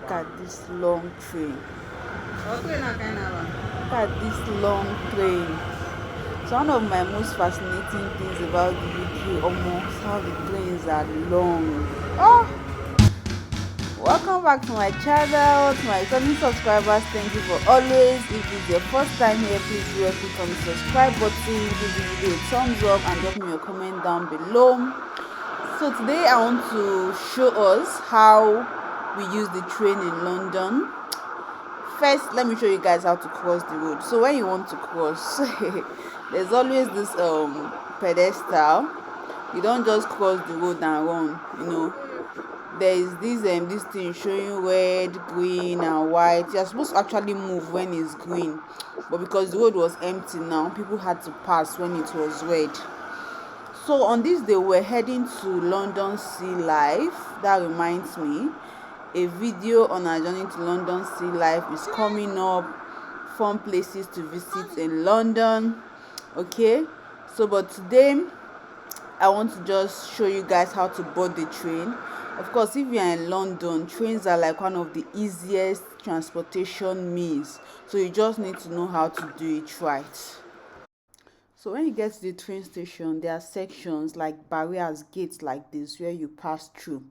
Look at this long train. Look at this long train. So one of my most fascinating things about the UK almost how the trains are long. Oh, welcome back to my channel. To my returning subscribers, thank you for always. If this is your first time here, please do click on the subscribe button, give the video a thumbs up and drop me a comment down below. So today I want to show us how we use the train in London. First, let me show you guys how to cross the road. So when you want to cross, there's always this pedestal. You don't just cross the road and run, you know. There is this thing showing red, green and white. You're supposed to actually move when it's green, but because the road was empty now, people had to pass when it was red. So on this day we're heading to London Sea Life. That reminds me, a video on our journey to London Sea Life is coming up. Fun places to visit in London. Okay, so but today I want to just show you guys how to board the train. Of course, if you are in London, trains are like one of the easiest transportation means, so you just need to know how to do it right. So when you get to the train station, there are sections like barriers, gates like this where you pass through.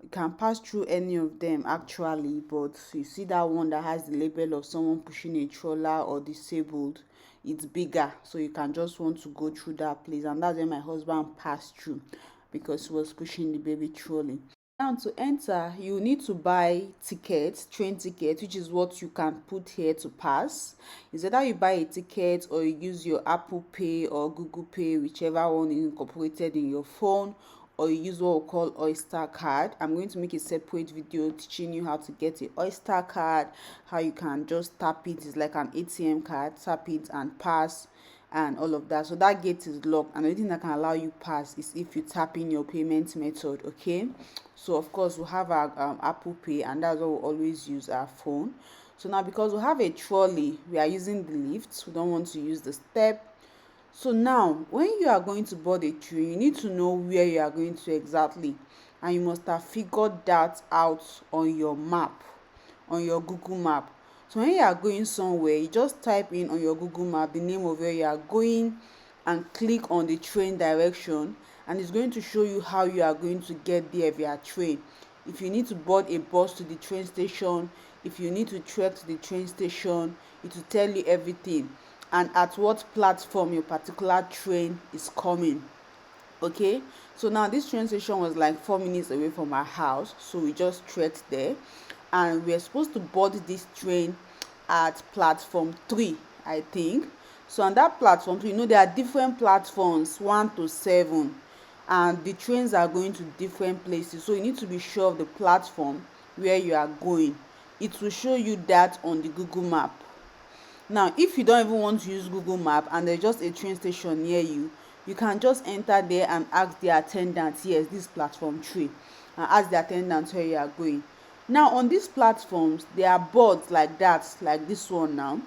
You can pass through any of them actually, but you see that one that has the label of someone pushing a stroller or disabled, it's bigger, so you can just want to go through that place, and that's where my husband passed through because he was pushing the baby trolley. Now to enter, you need to buy tickets, train tickets, which is what you can put here to pass. Is either you buy a ticket or you use your Apple Pay or Google Pay, whichever one is incorporated in your phone, or you use what we call Oyster card. I'm going to make a separate video teaching you how to get an Oyster card, how you can just tap it. It's like an ATM card, tap it and pass and all of that. So that gate is locked, and the only thing that can allow you pass is if you tap in your payment method. Okay, so of course we have our Apple Pay, and that's what we always use our phone. So now because we have a trolley, we are using the lift. We don't want to use the step. So now when you are going to board a train, you need to know where you are going to exactly, and you must have figured that out on your map, on your Google map. So when you are going somewhere, you just type in on your Google map the name of where you are going and click on the train direction, and it's going to show you how you are going to get there via train. If you need to board a bus to the train station, if you need to trek to the train station, it will tell you everything and at what platform your particular train is coming. Okay, so now this train station was like 4 minutes away from our house, so we just trekked there, and we are supposed to board this train at platform 3, I think. So on that platform, you know, there are different platforms 1 to 7, and the trains are going to different places, so you need to be sure of the platform where you are going. It will show you that on the Google map. Now if you don't even want to use Google map and there's just a train station near you, you can just enter there and ask the attendant, yes, this platform 3, and ask the attendant where you are going. Now on these platforms there are boards like that, like this one now,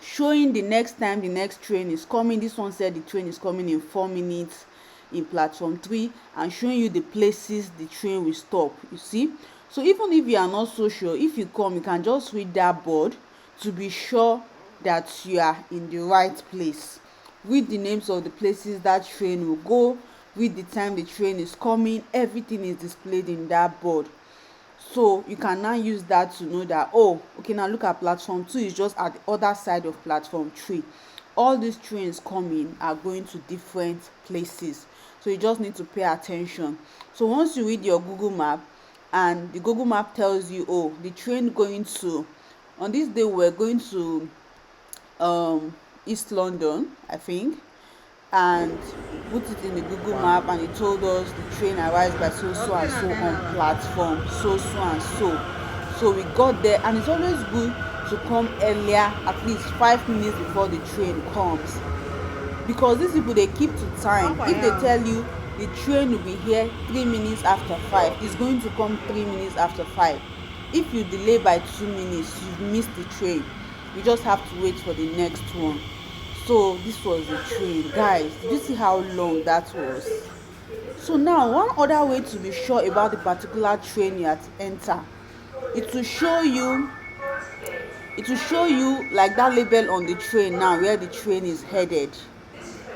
showing the next time the next train is coming. This one said the train is coming in 4 minutes in platform 3, and showing you the places the train will stop, you see. So even if you are not so sure, if you come, you can just read that board to be sure that you are in the right place. Read the names of the places that train will go, read the time the train is coming. Everything is displayed in that board, so you can now use that to know that, oh okay, now look at platform 2 is just at the other side of platform 3. All these trains coming are going to different places, so you just need to pay attention. So once you read your Google map and the Google map tells you, oh, the train going to, on this day we're going to East London, I think, and put it in the Google map, and it told us the train arrives by so and so on platform so and so. So we got there, and it's always good to come earlier, at least 5 minutes before the train comes, because these people, they keep to time. If they tell you the train will be here 3 minutes after 5, it's going to come 3 minutes after 5. If you delay by 2 minutes, you've missed the train. You just have to wait for the next one. So this was the train, guys. Did you see how long that was? So now one other way to be sure about the particular train you have to enter it will show you like that label on the train now where the train is headed.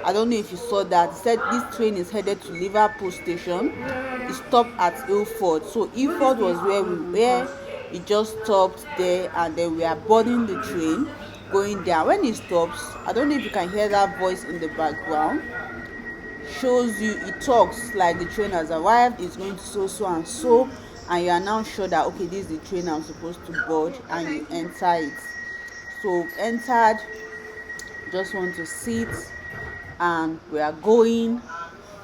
I don't know if you saw that. It said this train is headed to Liverpool station. It stopped at Ilford. So Ilford was where it just stopped there, and then we are boarding the train going down. When it stops, I don't know if you can hear that voice in the background. Shows you, it talks like the train has arrived, it's going to so and so, and you are now sure that okay, this is the train I'm supposed to board, and you enter it. So entered, just want to sit, and we are going.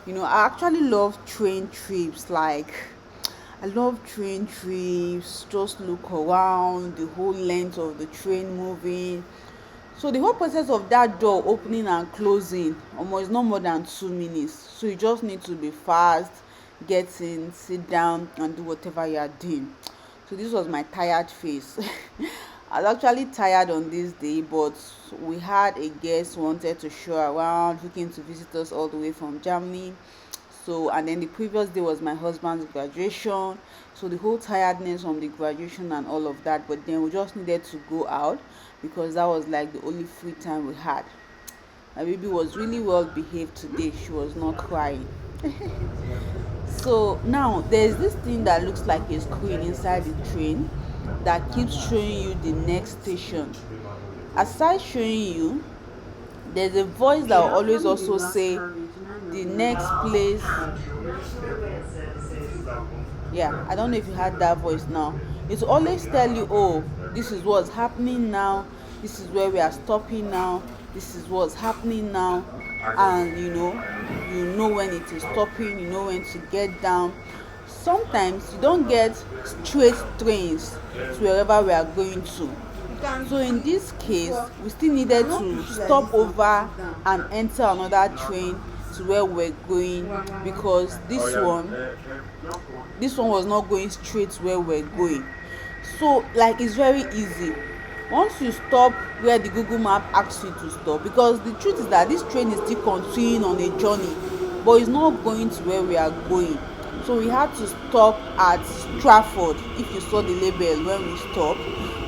I actually love train trips. Like, I love train trips. Just look around, the whole length of the train moving. So the whole process of that door opening and closing almost not more than 2 minutes. So you just need to be fast, get in, sit down, and do whatever you are doing. So this was my tired face. I was actually tired on this day, but we had a guest who wanted to show around, who came to visit us all the way from Germany. So, and then the previous day was my husband's graduation. So the whole tiredness from the graduation and all of that, but then we just needed to go out because that was like the only free time we had. My baby was really well behaved today. She was not crying. So now there's this thing that looks like a screen inside the train that keeps showing you the next station. Aside showing you, there's a voice that will always also say the next place. Yeah, I don't know if you had that voice now. It will always tell you, oh, this is what's happening now, this is where we are stopping now, this is what's happening now, and you know when it is stopping, you know when to get down. Sometimes you don't get straight trains to wherever we are going to. So in this case, we still needed to stop over and enter another train to where we're going, because this one was not going straight to where we're going. So like, it's very easy once you stop where the Google map asks you to stop, because the truth is that this train is still continuing on a journey, but it's not going to where we are going. So we had to stop at Stratford. If you saw the label when we stopped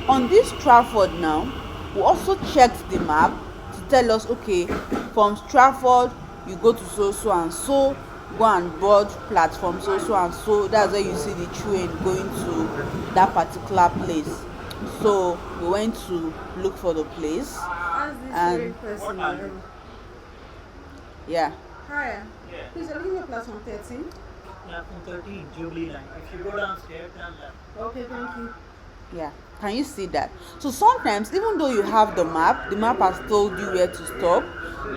on this Stratford now, we also checked the map to tell us, okay, from Stratford you go to so and so, go and board platform so and so. That's where you see the train going to that particular place. So we went to look for the place, and yeah. Hi, please, are you in platform 13? Platform 13, Jubilee line. If you go downstairs, turn left. Okay, thank you. Yeah, can you see that? So sometimes, even though you have the map has told you where to stop,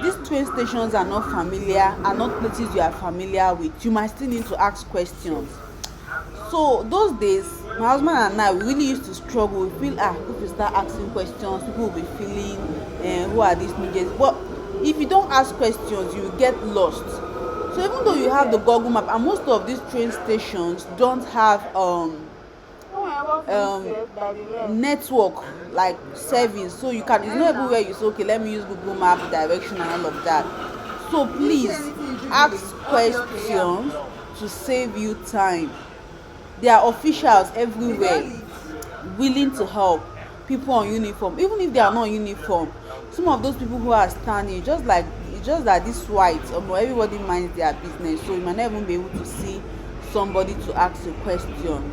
these train stations are not places you are familiar with. You might still need to ask questions. So those days, my husband and I, we really used to struggle. We feel, if we start asking questions, people will be feeling, who are these niggas? But if you don't ask questions, you will get lost. So even though you have the Google map, and most of these train stations don't have network like service, so it's not everywhere you say, okay, let me use Google map direction and all of that. So please ask questions to save you time. There are officials everywhere willing to help people on uniform. Even if they are not uniform, some of those people who are standing, just that this white, everybody minds their business, so you might not even be able to see somebody to ask a question.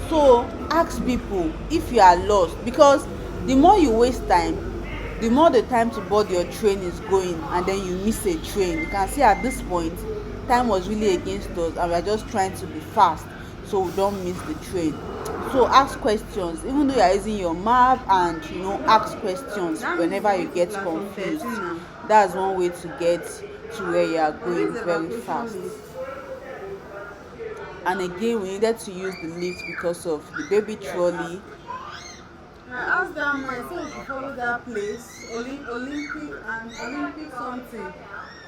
So ask people if you are lost, because the more you waste time, the more the time to board your train is going, and then you miss a train. You can see at this point, time was really against us, and we are just trying to be fast so we don't miss the train. So ask questions, even though you are using your map, and ask questions whenever you get confused. That's one way to get to where you are going very fast. And again, we needed to use the lift because of the baby trolley. I asked that man, so if you follow that place, Olympic something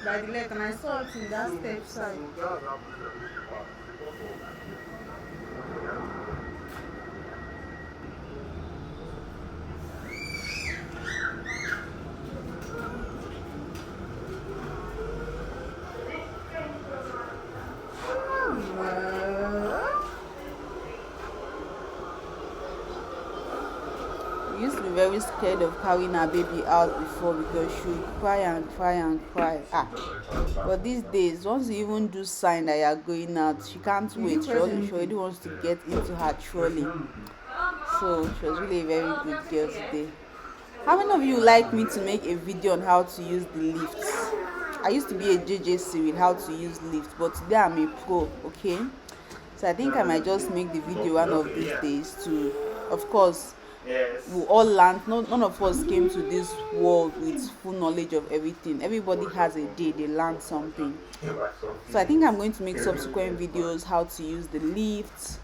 by the lake, and I saw it in that step side. used to be very scared of carrying her baby out before because she would cry and cry and cry. But these days, once you even do sign that you are going out, she can't wait. She already wants to get into her trolley. So she was really a very good girl today. How many of you would like me to make a video on how to use the lifts? I used to be a JJC with how to use lift, but today I'm a pro, okay? So I think I might just make the video one of these days to, of course, we all learned. None of us came to this world with full knowledge of everything. Everybody has a day they learn something. So I think I'm going to make subsequent videos how to use the lift,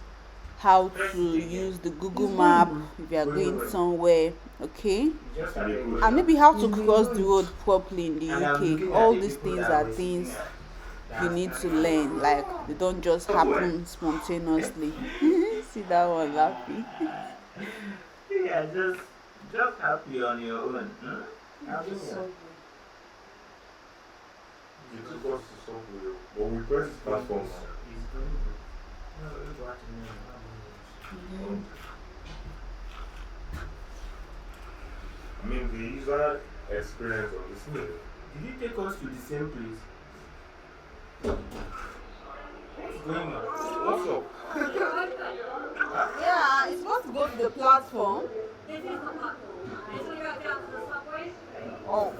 how to use the Google map if you are going somewhere, okay, and maybe how to cross the road properly in the UK. All these things are things you need to learn, like they don't just happen spontaneously. See that one laughing. Yeah, just happy on your own. Happy. It took us to somewhere, but we press platforms. I mean, the user experience on this thing. Did you take us to the same place? What's going on? What's up? Yeah, it's supposed to go to the platform. This is the platform. And so you got down to the subway? Oh,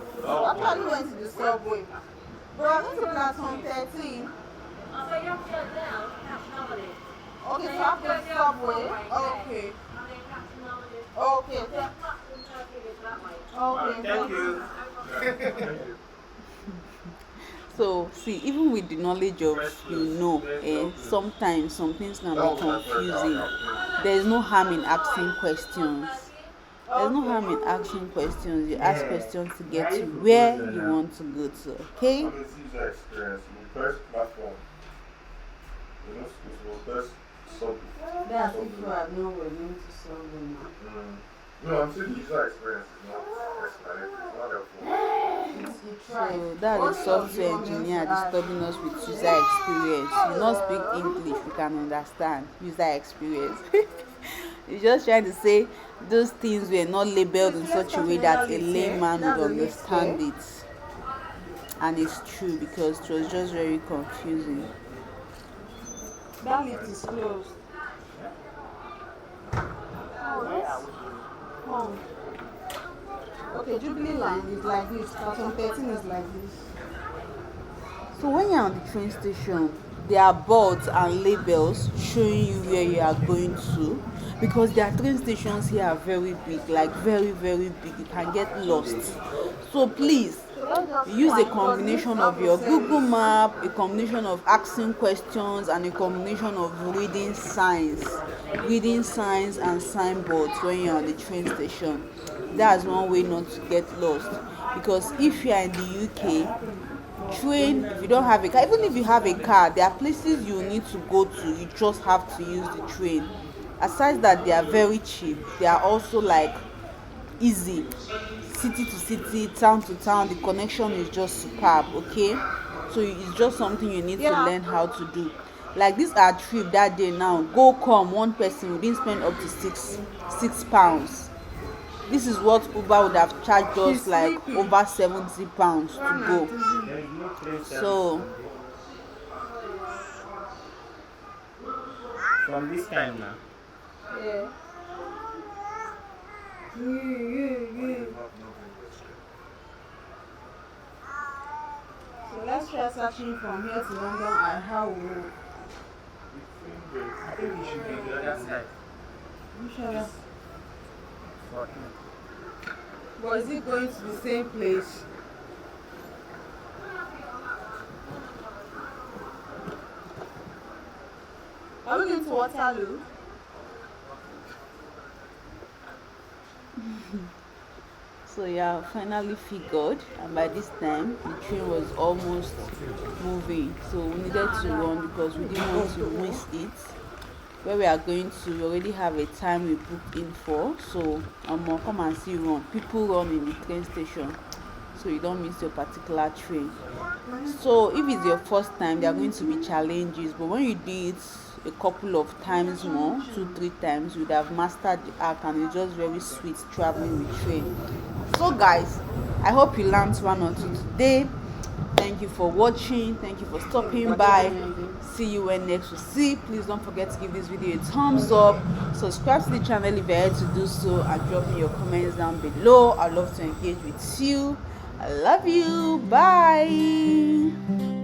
actually went to the subway. But I went to platform 13. So you have to go down Nationality. Okay, so after the subway. Okay. And then Nationality. Okay. The platform 13 is that way. Okay. Thank you. So see, even with the knowledge of sometimes some things can be confusing. There is no harm in asking questions. There's no harm in asking questions. You ask questions to get to where you want to go to. Okay? On this user experience, we press platform. You know, we'll press subway. That's if you are not willing to solve them. No, I'm saying the user experience is not escalating. It's not helpful. So that is software engineer disturbing us with user experience. You not speak English, we can understand user experience. You're just trying to say those things were not labeled in such a way that a layman would understand it. And it's true because it was just very confusing. That lift is closed. Oh. Okay, Jubilee line is like this. Platform 13 is like this. So when you're on the train station, there are boards and labels showing you where you are going to, because their train stations here are very big, like very, very big. You can get lost. So please use a combination of your Google map, a combination of asking questions, and a combination of reading signs and signboards when you're on the train station. That's one way not to get lost, because if you are in the UK, train, if you don't have a car, even if you have a car, there are places you need to go to. You just have to use the train. Aside that, they are very cheap. They are also like easy, city to city, town to town. The connection is just superb. Okay, so it's just something you need to learn how to do. Like this our trip that day now, go come one person, we didn't spend up to £6. This is what Uber would have charged us, like over £70 to go. So From this time now. yeah. So let's try searching from here to London and how we will. I think we should be the other side. Inshallah. 14. But is it going to the same place? Are we going to Waterloo? So yeah, finally figured, and by this time the train was almost moving, so we needed to run because we didn't want to miss it. Where we are going to, we already have a time we booked in for, so come and see run. People run in the train station, so you don't miss your particular train. So if it's your first time, there are going to be challenges, but when you do it a couple of times more, 2-3 times, you would have mastered the art, and it's just very sweet traveling with train. So guys, I hope you learned one or two today. Thank you for watching. Thank you for stopping by. See you when next we see. Please don't forget to give this video a thumbs up, subscribe to the channel if you're here to do so, and drop me your comments down below. I'd love to engage with you. I love you. Bye.